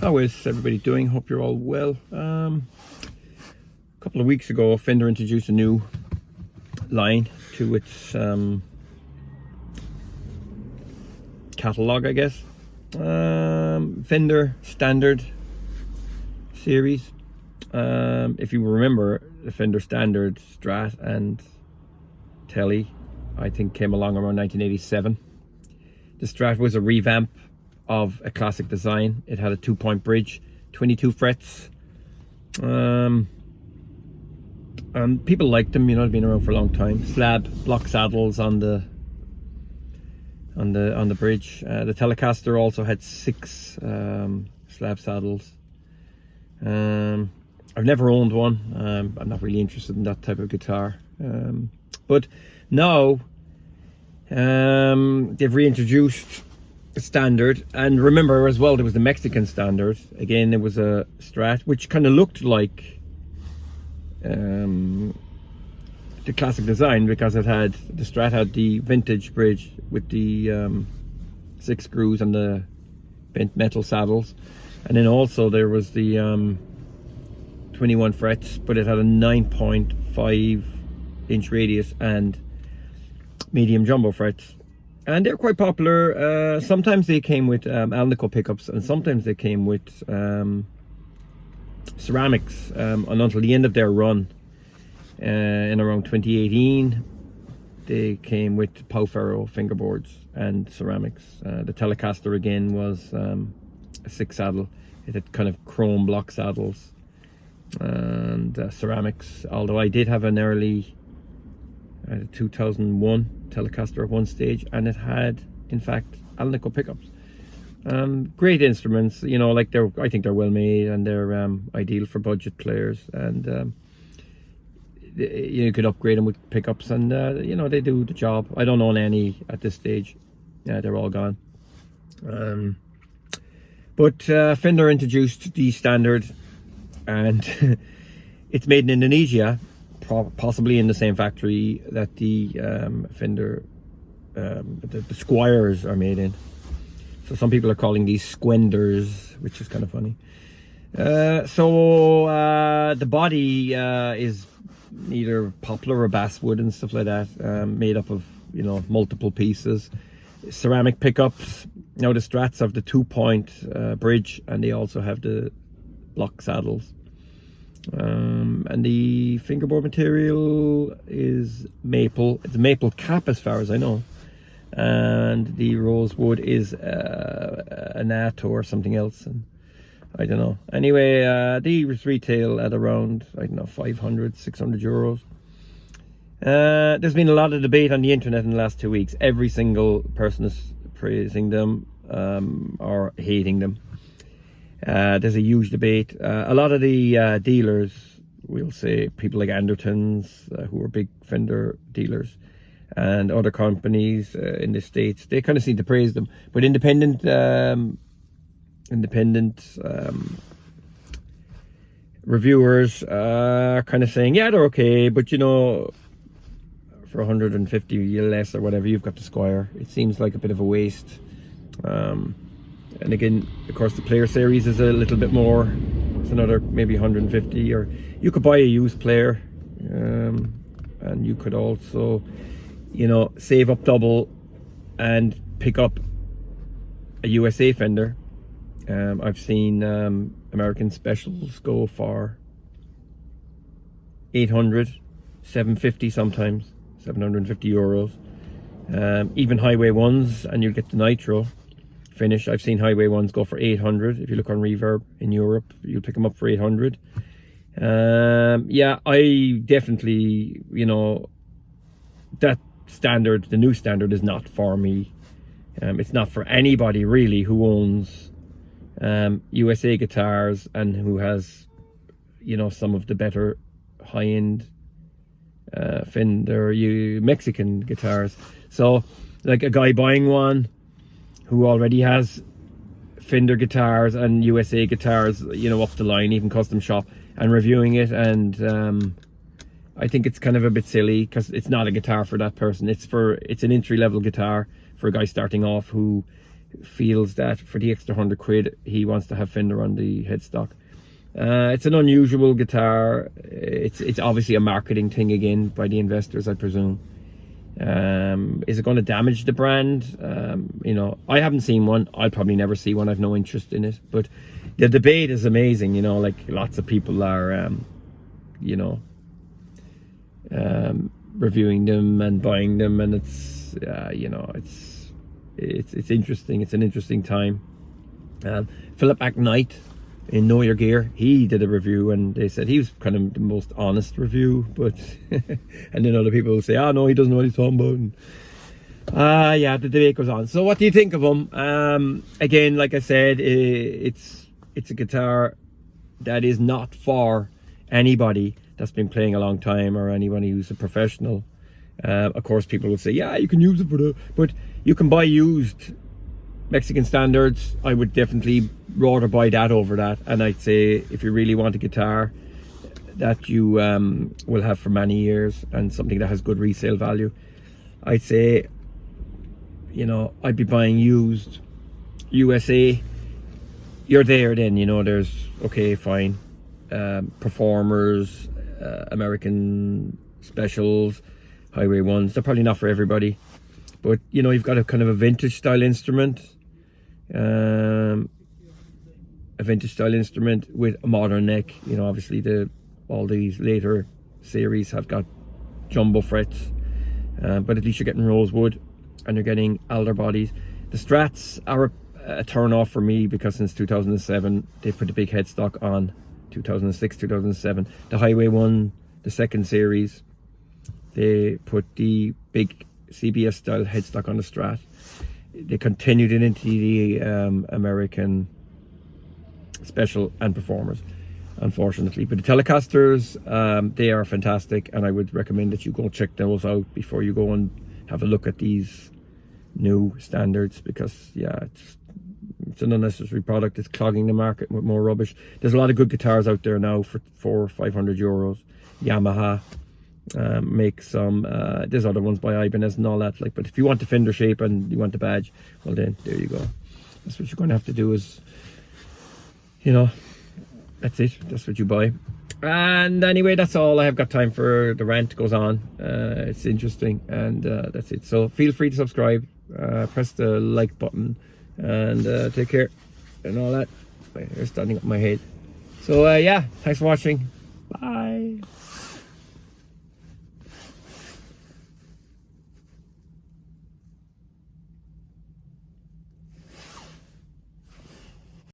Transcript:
How is everybody doing? Hope you're all well. A couple of weeks ago, Fender introduced a new line to its catalog, I guess. Fender Standard series. If you remember, the Fender Standard Strat and Telly, I think, came along around 1987. The Strat was a revamp of a classic design. It had a 2-point bridge, 22 frets. And people liked them, they've been around for a long time. Slab block saddles on the bridge. The Telecaster also had 6 slab saddles. I've never owned one. I'm not really interested in that type of guitar. But now they've reintroduced the Standard, and remember as well there was the Mexican Standard. Again, there was a Strat which kind of looked like the classic design, because the Strat had the vintage bridge with the 6 screws and the bent metal saddles, and then also there was the 21 frets, but it had a 9.5 inch radius and medium jumbo frets, and they're quite popular. Sometimes they came with Alnico pickups, and sometimes they came with ceramics, and until the end of their run in around 2018 they came with Powferro fingerboards and ceramics. The Telecaster again was a 6 saddle. It had kind of chrome block saddles and ceramics, although I did have an early 2001 Telecaster at one stage, and it had in fact Alnico pickups. Great instruments, I think they're well made, and they're ideal for budget players, and you could upgrade them with pickups, and they do the job. I don't own any at this stage. They're all gone. But Fender introduced the Standard, and it's made in Indonesia, possibly in the same factory that the Fender, the Squiers are made in. So some people are calling these Squenders, which is kind of funny. So the body is either poplar or basswood and stuff like that, made up of multiple pieces. Ceramic pickups. Now the Strats have the 2-point bridge, and they also have the block saddles. And the fingerboard material is maple. It's a maple cap as far as I know, and the rosewood is a nat or something else, and I don't know. Anyway, these retail at around 500, 600 euros. There's been a lot of debate on the internet in the last 2 weeks. Every single person is praising them or hating them. There's a huge debate. A lot of the dealers, we'll say people like Andertons, who are big Fender dealers, and other companies in the States, they kind of seem to praise them. But independent reviewers are kind of saying, yeah, they're okay, but for 150 less or whatever, you've got the Squier. It seems like a bit of a waste. And again, of course, the Player Series is a little bit more. It's another maybe 150, or you could buy a used player, and you could also, save up double and pick up a USA Fender. I've seen American specials go for 800, 750 sometimes, 750 euros. Even highway ones, and you'll get the nitro finish. I've seen highway ones go for 800. If you look on Reverb in Europe, you'll pick them up for 800. Yeah, I definitely, that Standard, the new Standard, is not for me. It's not for anybody really who owns USA guitars and who has, some of the better high-end Fender Mexican guitars. So, like a guy buying one who already has Fender guitars and USA guitars, up the line, even custom shop, and reviewing it, and I think it's kind of a bit silly, because it's not a guitar for that person. It's an entry-level guitar for a guy starting off who feels that for the extra 100 quid, he wants to have Fender on the headstock. It's an unusual guitar. It's obviously a marketing thing again by the investors, I presume. Is it going to damage the brand? You know, I haven't seen one. I'll probably never see one. I've no interest in it. But the debate is amazing. You know, like lots of people are, you know, reviewing them and buying them, and it's, you know, it's interesting. It's an interesting time. Philip McKnight in Know Your Gear, he did a review, and they said he was kind of the most honest review, but and then other people will say, oh no, he doesn't know what he's talking about, and yeah, the debate goes on. So what do you think of him? Again, like I said, it's a guitar that is not for anybody that's been playing a long time or anybody who's a professional. Of course, people will say, yeah, you can use it for that, but you can buy used Mexican standards. I would definitely rather buy that over that. And I'd say if you really want a guitar that you will have for many years and something that has good resale value, I'd say, you know, I'd be buying used USA. You're there then, you know, there's, okay, fine, performers, American specials, highway ones, they're probably not for everybody. But you know, you've got a kind of a vintage style instrument, with a modern neck. You know, obviously all these later series have got jumbo frets, but at least you're getting rosewood and you're getting alder bodies. The Strats are a turn off for me because since 2007 they put the big headstock on. 2006, 2007, the Highway one, the second series, they put the big CBS style headstock on the Strat. They continued it into the American special and performers, unfortunately. But the Telecasters, they are fantastic, and I would recommend that you go check those out before you go and have a look at these new standards, because yeah, it's an unnecessary product. It's clogging the market with more rubbish. There's a lot of good guitars out there now for 400 or 500 euros. Yamaha make some, there's other ones by Ibanez and all that, like, but if you want the Fender shape and you want the badge, well then there you go. That's what you're going to have to do, is, you know, that's it, that's what you buy. And anyway, that's all I have got time for. The rant goes on. It's interesting, and that's it. So feel free to subscribe, press the like button, and take care and all that. My hair's standing up my head. So yeah, thanks for watching. Bye.